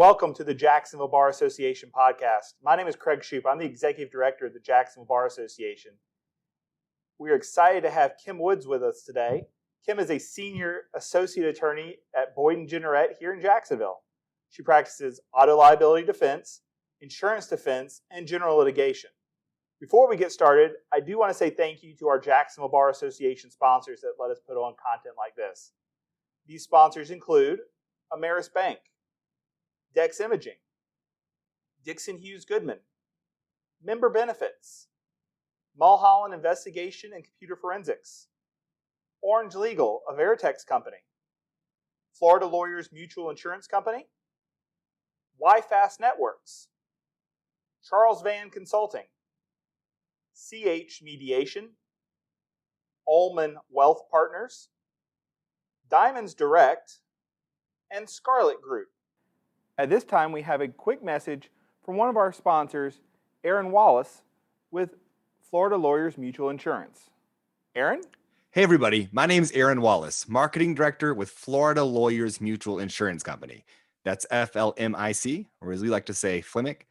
Welcome to the Jacksonville Bar Association podcast. My name is Craig Shoup. I'm the Executive Director of the Jacksonville Bar Association. We are excited to have Kim Woods with us today. Kim is a Senior Associate Attorney at Boyd & Jennerette here in Jacksonville. She practices auto liability defense, insurance defense, and general litigation. Before we get started, I do want to say thank you to our Jacksonville Bar Association sponsors that let us put on content like this. These sponsors include Ameris Bank, Dex Imaging, Dixon Hughes Goodman, Member Benefits, Mulholland Investigation and Computer Forensics, Orange Legal, a Veritex company, Florida Lawyers Mutual Insurance Company, YFast Networks, Charles Van Consulting, CH Mediation, Ullman Wealth Partners, Diamonds Direct, and Scarlet Group. At this time, we have a quick message from one of our sponsors, Aaron Wallace, with Florida Lawyers Mutual Insurance. Aaron? Hey everybody, my name is Aaron Wallace, Marketing Director with Florida Lawyers Mutual Insurance Company. That's FLMIC, or as we like to say, FLMIC.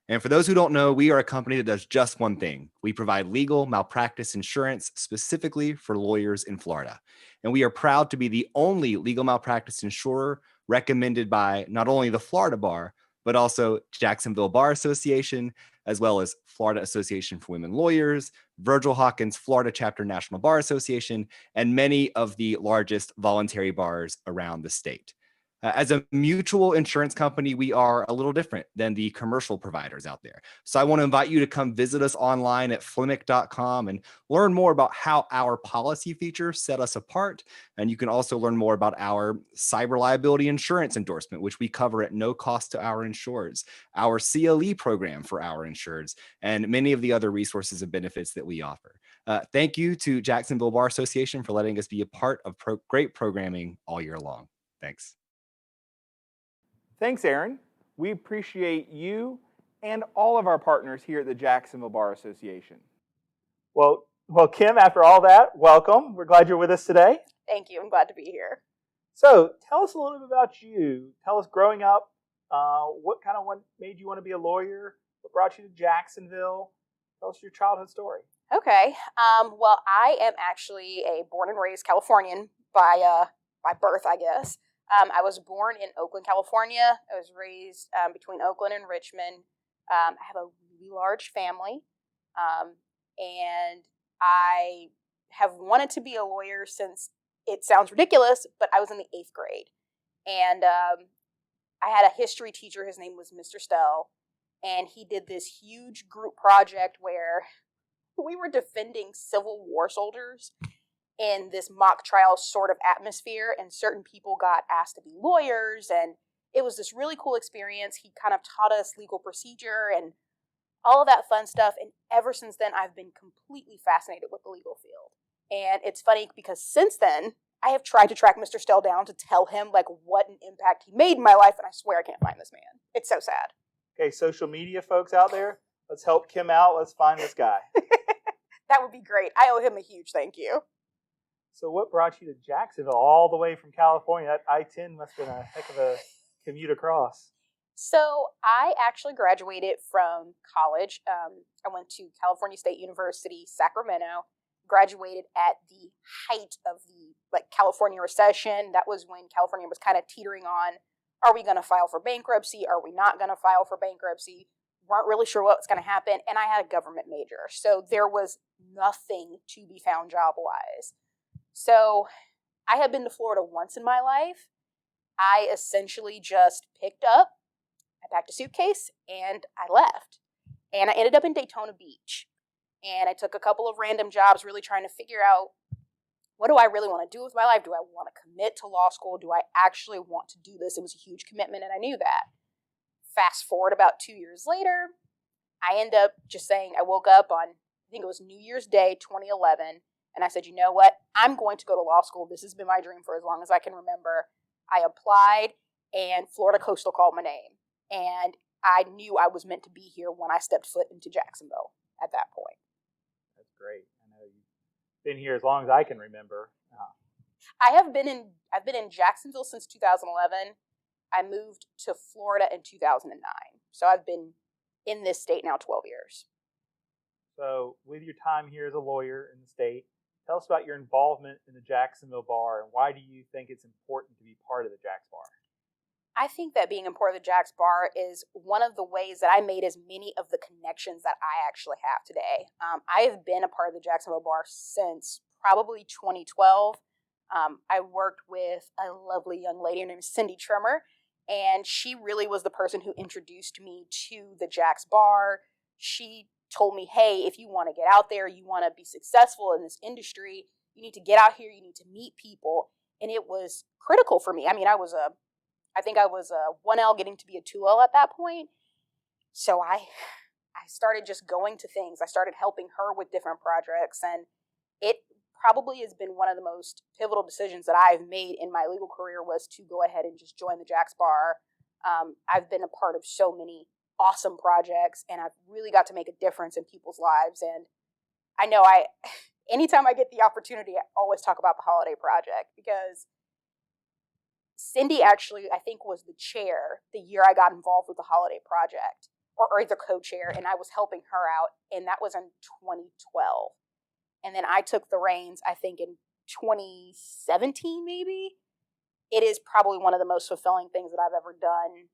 And for those who don't know, we are a company that does just one thing. We provide legal malpractice insurance specifically for lawyers in Florida. And we are proud to be the only legal malpractice insurer recommended by not only the Florida Bar, but also Jacksonville Bar Association, as well as Florida Association for Women Lawyers, Virgil Hawkins Florida Chapter National Bar Association, and many of the largest voluntary bars around the state. As a mutual insurance company, we are a little different than the commercial providers out there. So I want to invite you to come visit us online at flemic.com and learn more about how our policy features set us apart. And you can also learn more about our cyber liability insurance endorsement, which we cover at no cost to our insureds, our CLE program for our insureds, and many of the other resources and benefits that we offer. Thank you to Jacksonville Bar Association for letting us be a part of great programming all year long. Thanks. Thanks, Aaron. We appreciate you and all of our partners here at the Jacksonville Bar Association. Well, Kim, after all that, welcome. We're glad you're with us today. Thank you. I'm glad to be here. So tell us a little bit about you. Tell us growing up, what made you want to be a lawyer? What brought you to Jacksonville? Tell us your childhood story. Okay. Well, I am actually a born and raised Californian by birth, I guess. I was born in Oakland, California. I was raised between Oakland and Richmond. I have a really large family, and I have wanted to be a lawyer since it sounds ridiculous, but I was in the 8th grade. And I had a history teacher. His name was Mr. Stell, and he did this huge group project where we were defending Civil War soldiers in this mock trial sort of atmosphere, and certain people got asked to be lawyers, and it was this really cool experience. He kind of taught us legal procedure and all of that fun stuff, and ever since then, I've been completely fascinated with the legal field. And it's funny because since then, I have tried to track Mr. Stell down to tell him what an impact he made in my life, and I swear I can't find this man. It's so sad. Okay, social media folks out there, let's help Kim out. Let's find this guy. That would be great. I owe him a huge thank you. So what brought you to Jacksonville all the way from California? That I-10 must have been a heck of a commute across. So I actually graduated from college. I went to California State University, Sacramento, graduated at the height of the California recession. That was when California was kind of teetering on, are we going to file for bankruptcy? Are we not going to file for bankruptcy? Weren't really sure what was going to happen. And I had a government major. So there was nothing to be found job-wise. So I had been to Florida once in my life. I essentially just picked up, I packed a suitcase, and I left. And I ended up in Daytona Beach. And I took a couple of random jobs really trying to figure out, what do I really want to do with my life? Do I want to commit to law school? Do I actually want to do this? It was a huge commitment, and I knew that. Fast forward about 2 years later, I end up just saying, I woke up on, I think it was New Year's Day, 2011, and I said, you know what? I'm going to go to law school. This has been my dream for as long as I can remember. I applied, and Florida Coastal called my name. And I knew I was meant to be here when I stepped foot into Jacksonville at that point. That's great. I know you've been here as long as I can remember. I've been in Jacksonville since 2011. I moved to Florida in 2009. So I've been in this state now 12 years. So with your time here as a lawyer in the state, tell us about your involvement in the Jacksonville Bar, and why do you think it's important to be part of the JaxBar? I think that being a part of the JaxBar is one of the ways that I made as many of the connections that I actually have today. I have been a part of the Jacksonville Bar since probably 2012. I worked with a lovely young lady named Cindy Trimmer, and she really was the person who introduced me to the JaxBar. She told me, hey, if you want to get out there, you want to be successful in this industry, you need to get out here, you need to meet people. And it was critical for me. I mean, I think I was a 1L getting to be a 2L at that point. So I started just going to things. I started helping her with different projects, and it probably has been one of the most pivotal decisions that I've made in my legal career was to go ahead and just join the JaxBar. I've been a part of so many awesome projects, and I've really got to make a difference in people's lives. And I know anytime I get the opportunity, I always talk about the Holiday Project, because Cindy actually, I think, was the chair the year I got involved with the Holiday Project, or either co-chair, and I was helping her out, and that was in 2012. And then I took the reins, I think, in 2017, maybe. It is probably one of the most fulfilling things that I've ever done,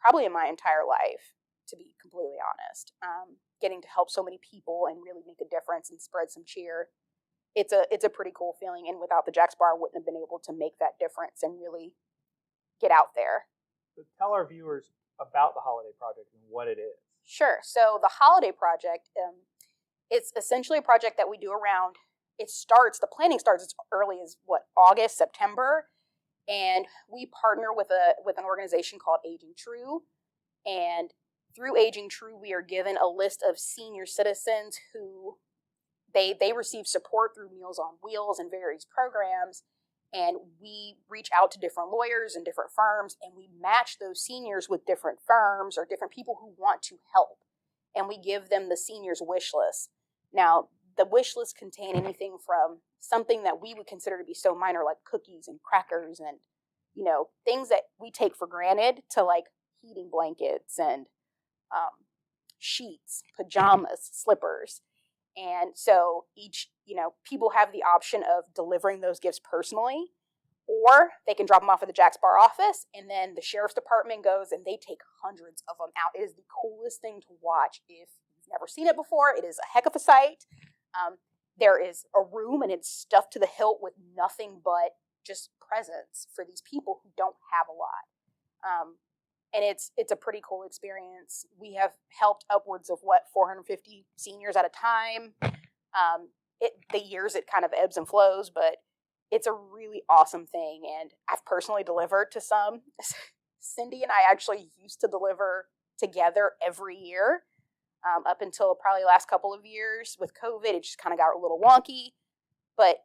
probably in my entire life, to be completely honest. Getting to help so many people and really make a difference and spread some cheer. It's a pretty cool feeling, and without the JaxBar, I wouldn't have been able to make that difference and really get out there. So tell our viewers about the Holiday Project and what it is. Sure. So the Holiday Project, it's essentially a project that we do around, the planning starts as early as, August, September, and we partner with an organization called Aging True, and through Aging True, we are given a list of senior citizens who they receive support through Meals on Wheels and various programs, and we reach out to different lawyers and different firms, and we match those seniors with different firms or different people who want to help, and we give them the seniors wish list. Now, the wish list contain anything from something that we would consider to be so minor, like cookies and crackers and, things that we take for granted, to like heating blankets and sheets, pajamas, slippers. And so people have the option of delivering those gifts personally, or they can drop them off at the JaxBar office, and then the sheriff's department goes and they take hundreds of them out. It is the coolest thing to watch. If you've never seen it before, it is a heck of a sight. There is a room, and it's stuffed to the hilt with nothing but just presents for these people who don't have a lot. And it's a pretty cool experience. We have helped upwards of 450 seniors at a time. The years it kind of ebbs and flows, but it's a really awesome thing. And I've personally delivered to some. Cindy and I actually used to deliver together every year, up until probably the last couple of years. With COVID, it just kind of got a little wonky. But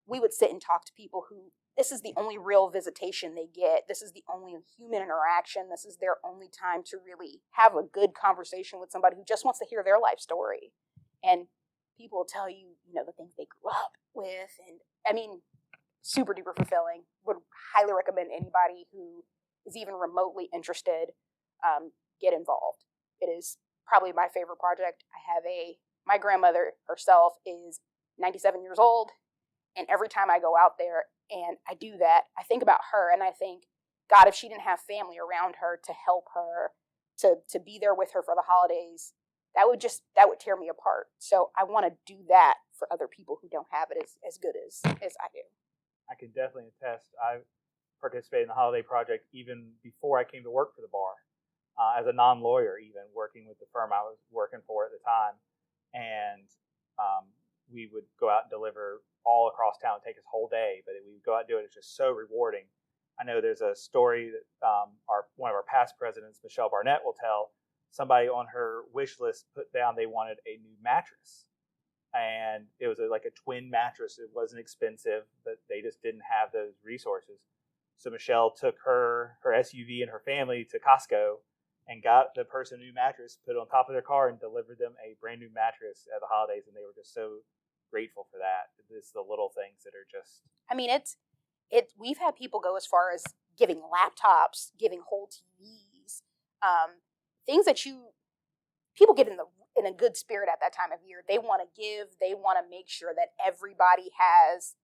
we would sit and talk to people who, this is the only real visitation they get. This is the only human interaction. This is their only time to really have a good conversation with somebody who just wants to hear their life story. And people will tell you, the things they grew up with. And I mean, super duper fulfilling. Would highly recommend anybody who is even remotely interested, get involved. It is probably my favorite project. My grandmother herself is 97 years old. And every time I go out there and I do that, I think about her, and I think, God, if she didn't have family around her to help her, to be there with her for the holidays, that would tear me apart. So I want to do that for other people who don't have it as good as I do. I can definitely attest. I've participated in the Holiday Project even before I came to work for the bar, as a non-lawyer, even working with the firm I was working for at the time. And we would go out and deliver all across town. It'd take us a whole day, but we would go out and do it. It's just so rewarding. I know there's a story that one of our past presidents, Michelle Barnett, will tell. Somebody on her wish list put down they wanted a new mattress. And it was like a twin mattress. It wasn't expensive, but they just didn't have those resources. So Michelle took her SUV and her family to Costco and got the person a new mattress, put it on top of their car, and delivered them a brand new mattress at the holidays. And they were just so grateful for that. It's the little things that are just... I mean, we've had people go as far as giving laptops, giving whole TVs, things that people get in a good spirit at that time of year. They want to give. They want to make sure that everybody has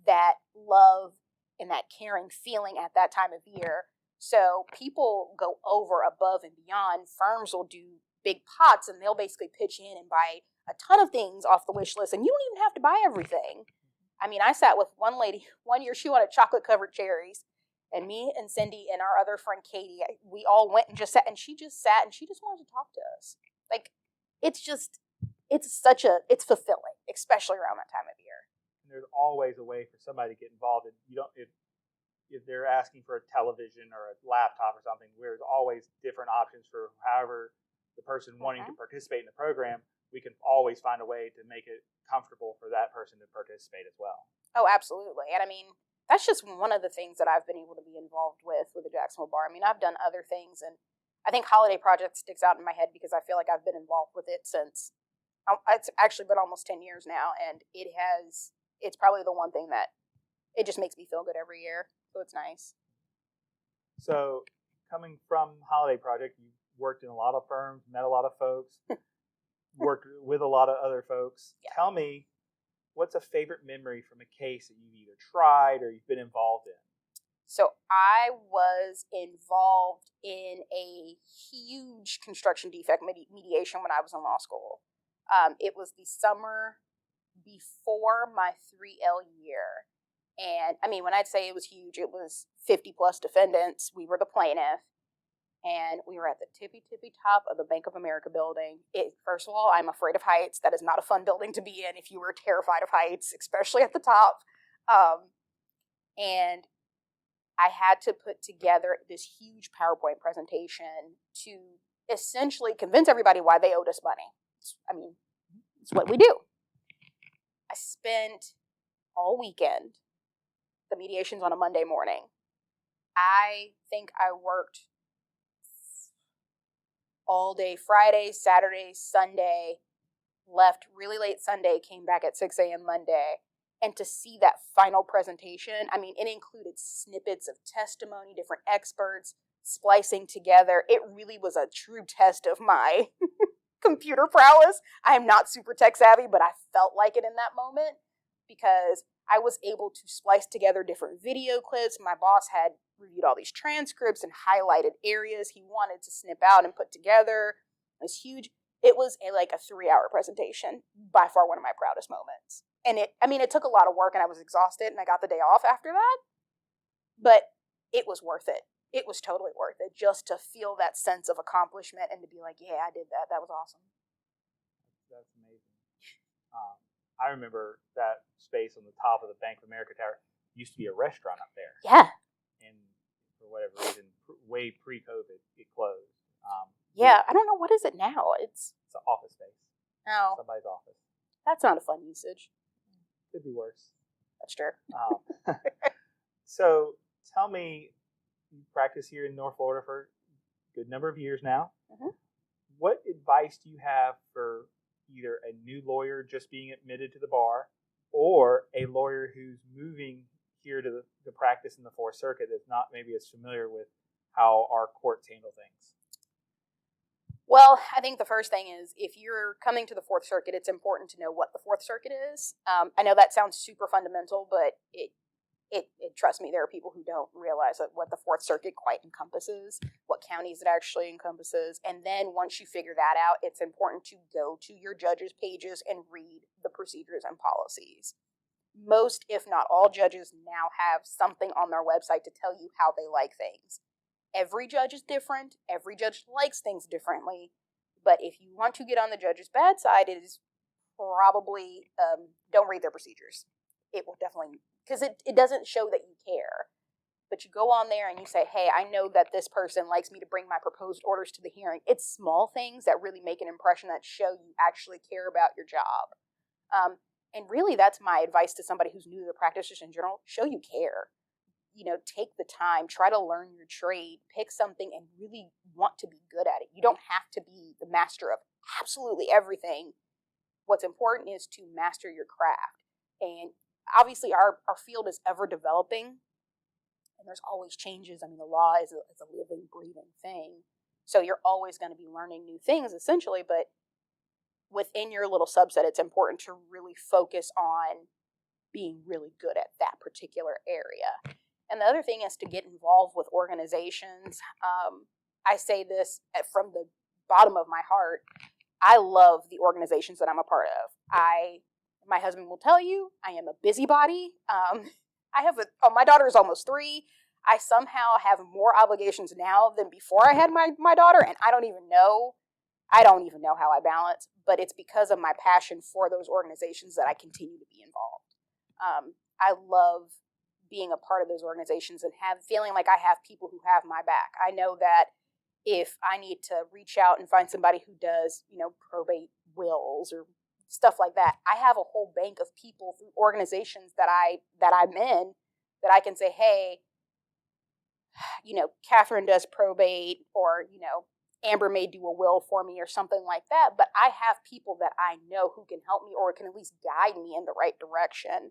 that love and that caring feeling at that time of year. So people go over, above, and beyond. Firms will do big pots, and they'll basically pitch in and buy a ton of things off the wish list, and you don't even have to buy everything. I mean, I sat with one lady one year. She wanted chocolate-covered cherries, and me and Cindy and our other friend Katie, we all went and just sat, and she just wanted to talk to us. Like, it's fulfilling, especially around that time of year. And there's always a way for somebody to get involved. And you don't, if they're asking for a television or a laptop or something, there's always different options for however the person wanting to participate in the program. We can always find a way to make it comfortable for that person to participate as well. Oh, absolutely. And I mean, that's just one of the things that I've been able to be involved with the Jacksonville Bar. I mean, I've done other things, and I think Holiday Project sticks out in my head because I feel like I've been involved with it since, it's actually been almost 10 years now, and it's probably the one thing that it just makes me feel good every year. So it's nice. So coming from Holiday Project, you worked in a lot of firms, met a lot of folks, worked with a lot of other folks. Yeah. Tell me, what's a favorite memory from a case that you've either tried or you've been involved in? So I was involved in a huge construction defect mediation when I was in law school. It was the summer before my 3L year. And I mean, when I'd say it was huge, it was 50 plus defendants. We were the plaintiff. And we were at the tippy top of the Bank of America building. First of all, I'm afraid of heights. That is not a fun building to be in if you were terrified of heights, especially at the top. And I had to put together this huge PowerPoint presentation to essentially convince everybody why they owed us money. I mean, it's what we do. I spent all weekend. The mediation's on a Monday morning. I think I worked all day Friday, Saturday, Sunday, left really late Sunday, came back at 6 a.m. Monday. And to see that final presentation, I mean, it included snippets of testimony, different experts, splicing together. It really was a true test of my computer prowess. I am not super tech savvy, but I felt like it in that moment because I was able to splice together different video clips. My boss had reviewed all these transcripts and highlighted areas he wanted to snip out and put together. It was huge. It was like a 3-hour presentation, by far one of my proudest moments. And it took a lot of work and I was exhausted and I got the day off after that, but it was worth it. It was totally worth it just to feel that sense of accomplishment and to be like, yeah, I did that. That was awesome. That's amazing. I remember that space on the top of the Bank of America Tower used to be a restaurant up there. Yeah. And for whatever reason, way pre-COVID, it closed. I don't know. What is it now? It's an office space. Oh. Somebody's office. That's not a fun usage. Could be worse. That's true. So tell me, you practice here in North Florida for a good number of years now. Mm-hmm. What advice do you have for either a new lawyer just being admitted to the bar or a lawyer who's moving here to the practice in the Fourth Circuit that's not maybe as familiar with how our courts handle things? Well, I think the first thing is if you're coming to the Fourth Circuit, it's important to know what the Fourth Circuit is. I know that sounds super fundamental, but it trust me, there are people who don't realize what the Fourth Circuit quite encompasses, what counties it actually encompasses. And then once you figure that out, it's important to go to your judges' pages and read the procedures and policies. Most, if not all, judges now have something on their website to tell you how they like things. Every judge is different. Every judge likes things differently. But if you want to get on the judge's bad side, it is probably don't read their procedures. It will definitely, because it doesn't show that you care. But you go on there and you say, hey, I know that this person likes me to bring my proposed orders to the hearing. It's small things that really make an impression that show you actually care about your job. And really, that's my advice to somebody who's new to the practice just in general. Show you care. Take the time, try to learn your trade, pick something and really want to be good at it. You don't have to be the master of absolutely everything. What's important is to master your craft. And obviously our field is ever developing. and there's always changes. I mean, the law is a living, breathing thing. So you're always going to be learning new things, essentially. But within your little subset, it's important to really focus on being really good at that particular area. And the other thing is to get involved with organizations. I say this from the bottom of my heart. I love the organizations that I'm a part of. My husband will tell you, I am a busybody. My daughter is almost 3. I somehow have more obligations now than before I had my daughter, and I don't even know how I balance, but it's because of my passion for those organizations that I continue to be involved. I love being a part of those organizations and feeling like I have people who have my back. I know that if I need to reach out and find somebody who does, probate wills or stuff like that, I have a whole bank of people through organizations that I'm in that I can say, hey, Catherine does probate, or, Amber may do a will for me or something like that, but I have people that I know who can help me or can at least guide me in the right direction.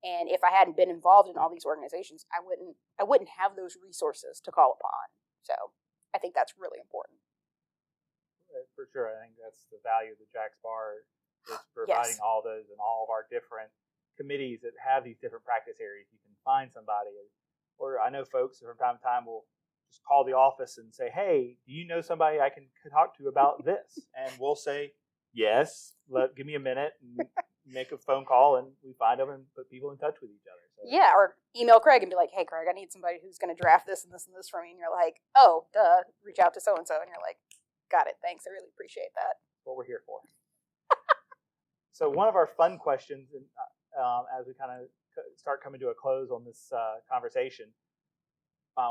And if I hadn't been involved in all these organizations, I wouldn't have those resources to call upon. So I think that's really important. For sure. I think that's the value of the JaxBar, is providing all those and all of our different committees that have these different practice areas. You can find somebody, or I know folks from time to time will just call the office and say, hey, do you know somebody I can talk to about this? And we'll say, yes, give me a minute, and make a phone call, and we find them and put people in touch with each other. So. Yeah, or email Craig and be like, hey, Craig, I need somebody who's going to draft this and this and this for me. And you're like, oh, duh, reach out to so-and-so. And you're like, got it, thanks, I really appreciate that. That's what we're here for. So one of our fun questions, and as we kind of start coming to a close on this conversation,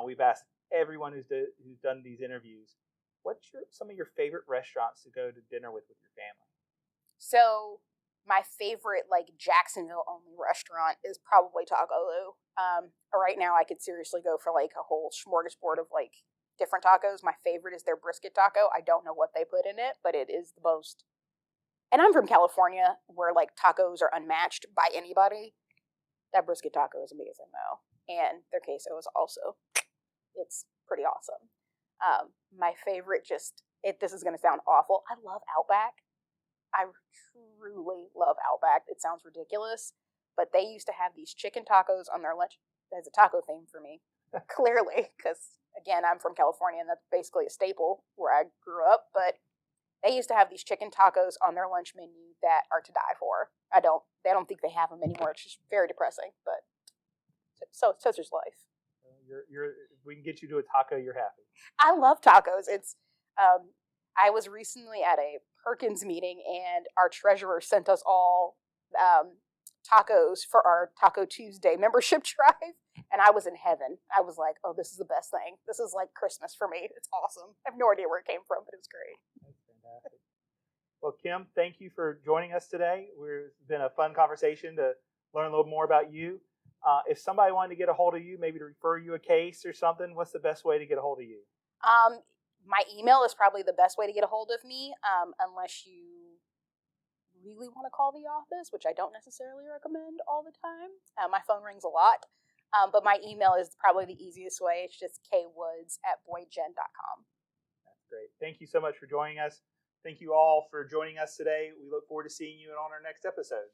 we've asked everyone who's done these interviews, what's some of your favorite restaurants to go to dinner with your family? So my favorite Jacksonville only restaurant is probably Taco Lou. Right now I could seriously go for a whole smorgasbord of different tacos. My favorite is their brisket taco. I don't know what they put in it, but it is the most. And I'm from California, where tacos are unmatched by anybody. That brisket taco is amazing though, and their queso is also. It's pretty awesome. My favorite, this is going to sound awful, I love Outback. I truly love Outback. It sounds ridiculous, but they used to have these chicken tacos on their lunch. There's a taco theme for me, clearly, because, again, I'm from California, and that's basically a staple where I grew up, but they used to have these chicken tacos on their lunch menu that are to die for. They don't think they have them anymore. It's just very depressing, but so there's life. We can get you to a taco, you're happy. I love tacos. I was recently at a Perkins meeting, and our treasurer sent us all tacos for our Taco Tuesday membership drive, and I was in heaven. I was like, oh, this is the best thing. This is like Christmas for me. It's awesome. I have no idea where it came from, but it was great. That's fantastic. Well, Kim, thank you for joining us today. It's been a fun conversation to learn a little more about you. If somebody wanted to get a hold of you, maybe to refer you a case or something, what's the best way to get a hold of you? My email is probably the best way to get a hold of me, unless you really want to call the office, which I don't necessarily recommend all the time. My phone rings a lot, but my email is probably the easiest way. It's just kwoods@boydgen.com. That's great. Thank you so much for joining us. Thank you all for joining us today. We look forward to seeing you on our next episode.